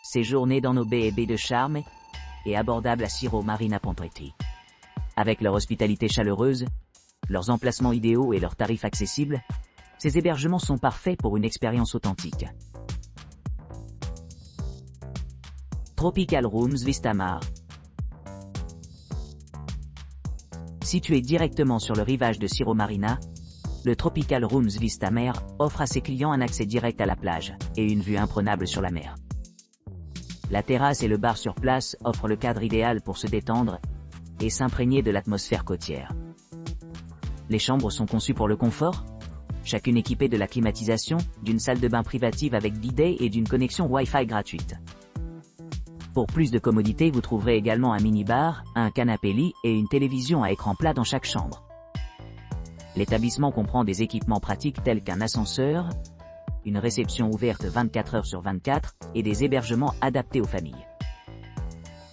séjourner dans nos baies et baies de charme et abordables à Cirò Marina Pontretti. Avec leur hospitalité chaleureuse, leurs emplacements idéaux et leurs tarifs accessibles, ces hébergements sont parfaits pour une expérience authentique. Tropical Rooms Vistamar. Situé directement sur le rivage de Cirò Marina, le Tropical Rooms Vistamar offre à ses clients un accès direct à la plage et une vue imprenable sur la mer. La terrasse et le bar sur place offrent le cadre idéal pour se détendre et s'imprégner de l'atmosphère côtière. Les chambres sont conçues pour le confort, chacune équipée de la climatisation, d'une salle de bain privative avec bidet et d'une connexion Wi-Fi gratuite. Pour plus de commodité, vous trouverez également un mini-bar, un canapé-lit et une télévision à écran plat dans chaque chambre. L'établissement comprend des équipements pratiques tels qu'un ascenseur, une réception ouverte 24 heures sur 24 et des hébergements adaptés aux familles.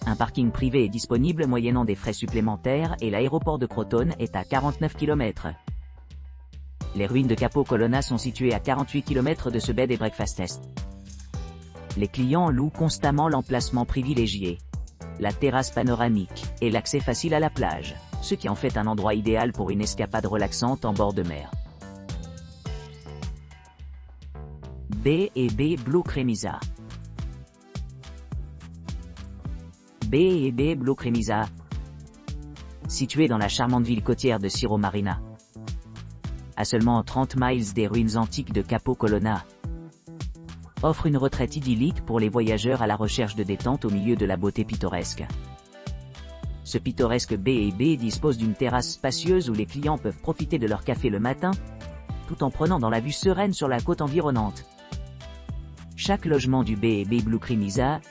Un parking privé est disponible moyennant des frais supplémentaires et l'aéroport de Crotone est à 49 km. Les ruines de Capo Colonna sont situées à 48 km de ce bed and breakfast. Les clients louent constamment l'emplacement privilégié, la terrasse panoramique et l'accès facile à la plage, ce qui en fait un endroit idéal pour une escapade relaxante en bord de mer. B&B Blue Cremisa. B&B Blue Cremisa. Situé dans la charmante ville côtière de Cirò Marina, à seulement 30 miles des ruines antiques de Capo Colonna, offre une retraite idyllique pour les voyageurs à la recherche de détente au milieu de la beauté pittoresque. Ce pittoresque B&B dispose d'une terrasse spacieuse où les clients peuvent profiter de leur café le matin, tout en prenant dans la vue sereine sur la côte environnante. Chaque logement du B&B Blue Cremisa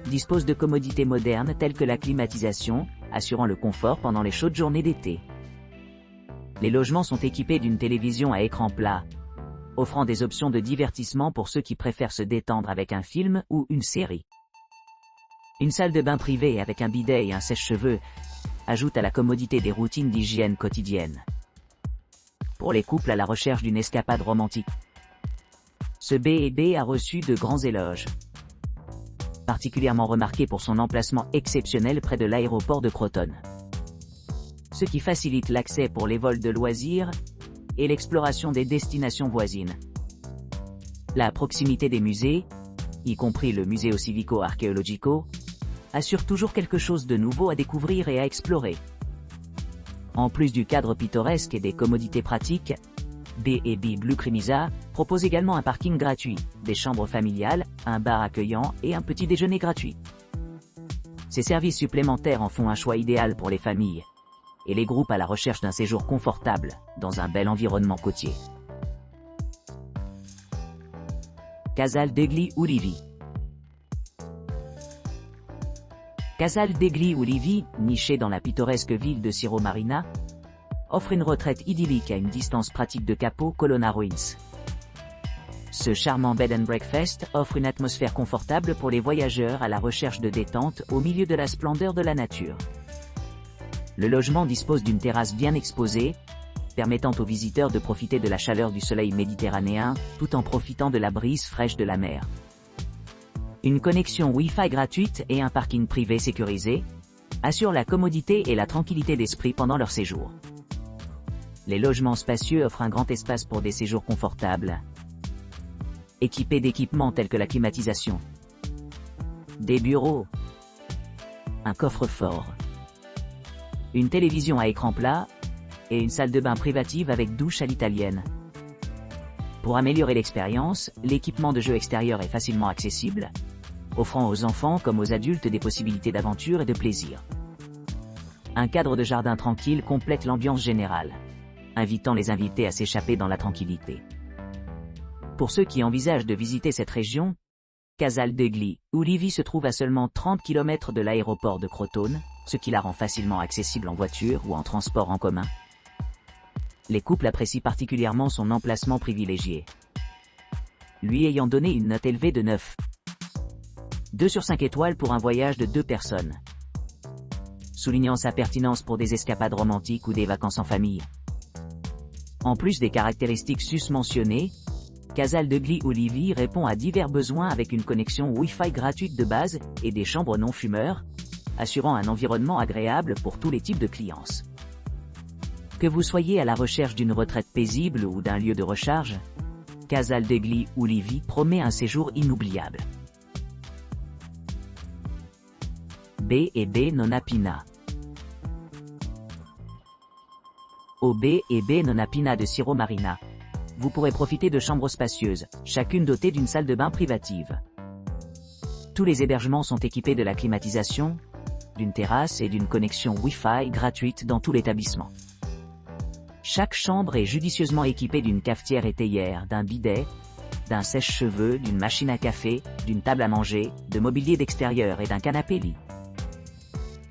dispose de commodités modernes telles que la climatisation, assurant le confort pendant les chaudes journées d'été. Les logements sont équipés d'une télévision à écran plat, offrant des options de divertissement pour ceux qui préfèrent se détendre avec un film ou une série. Une salle de bain privée avec un bidet et un sèche-cheveux ajoute à la commodité des routines d'hygiène quotidiennes. Pour les couples à la recherche d'une escapade romantique, ce B&B a reçu de grands éloges. Particulièrement remarqué pour son emplacement exceptionnel près de l'aéroport de Crotone, ce qui facilite l'accès pour les vols de loisirs et l'exploration des destinations voisines. La proximité des musées, y compris le Museo Civico Archeologico, assure toujours quelque chose de nouveau à découvrir et à explorer. En plus du cadre pittoresque et des commodités pratiques, B&B Blue Cremisa propose également un parking gratuit, des chambres familiales, un bar accueillant et un petit déjeuner gratuit. Ces services supplémentaires en font un choix idéal pour les familles et les groupes à la recherche d'un séjour confortable dans un bel environnement côtier. Casal degli Ulivi. Casal degli Ulivi, niché dans la pittoresque ville de Cirò Marina, offre une retraite idyllique à une distance pratique de Capo Colonna Ruins. Ce charmant bed and breakfast offre une atmosphère confortable pour les voyageurs à la recherche de détente au milieu de la splendeur de la nature. Le logement dispose d'une terrasse bien exposée, permettant aux visiteurs de profiter de la chaleur du soleil méditerranéen, tout en profitant de la brise fraîche de la mer. Une connexion Wi-Fi gratuite et un parking privé sécurisé assurent la commodité et la tranquillité d'esprit pendant leur séjour. Les logements spacieux offrent un grand espace pour des séjours confortables, équipés d'équipements tels que la climatisation, des bureaux, un coffre-fort, une télévision à écran plat et une salle de bain privative avec douche à l'italienne. Pour améliorer l'expérience, l'équipement de jeu extérieur est facilement accessible, offrant aux enfants comme aux adultes des possibilités d'aventure et de plaisir. Un cadre de jardin tranquille complète l'ambiance générale, invitant les invités à s'échapper dans la tranquillité. Pour ceux qui envisagent de visiter cette région, Casal degli Ulivi se trouve à seulement 30 km de l'aéroport de Crotone, ce qui la rend facilement accessible en voiture ou en transport en commun. Les couples apprécient particulièrement son emplacement privilégié, lui ayant donné une note élevée de 9,2 sur 5 étoiles pour un voyage de 2 personnes, soulignant sa pertinence pour des escapades romantiques ou des vacances en famille. En plus des caractéristiques susmentionnées, Casal degli Ulivi répond à divers besoins avec une connexion Wi-Fi gratuite de base et des chambres non fumeurs, assurant un environnement agréable pour tous les types de clients. Que vous soyez à la recherche d'une retraite paisible ou d'un lieu de recharge, Casal degli Ulivi promet un séjour inoubliable. B&B Nonna Pina. Au B&B Nonna Pina de Cirò Marina, vous pourrez profiter de chambres spacieuses, chacune dotée d'une salle de bain privative. Tous les hébergements sont équipés de la climatisation, d'une terrasse et d'une connexion Wi-Fi gratuite dans tout l'établissement. Chaque chambre est judicieusement équipée d'une cafetière et théière, d'un bidet, d'un sèche-cheveux, d'une machine à café, d'une table à manger, de mobilier d'extérieur et d'un canapé-lit.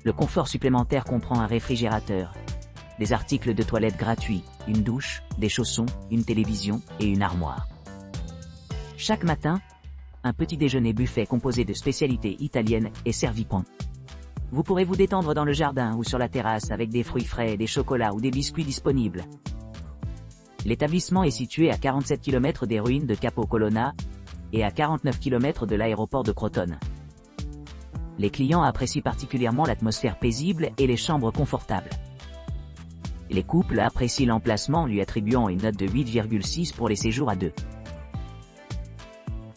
Le confort supplémentaire comprend un réfrigérateur, des articles de toilette gratuits, une douche, des chaussons, une télévision et une armoire. Chaque matin, un petit déjeuner buffet composé de spécialités italiennes est servi. Vous pourrez vous détendre dans le jardin ou sur la terrasse avec des fruits frais, des chocolats ou des biscuits disponibles. L'établissement est situé à 47 km des ruines de Capo Colonna et à 49 km de l'aéroport de Crotone. Les clients apprécient particulièrement l'atmosphère paisible et les chambres confortables. Les couples apprécient l'emplacement, lui attribuant une note de 8,6 pour les séjours à deux.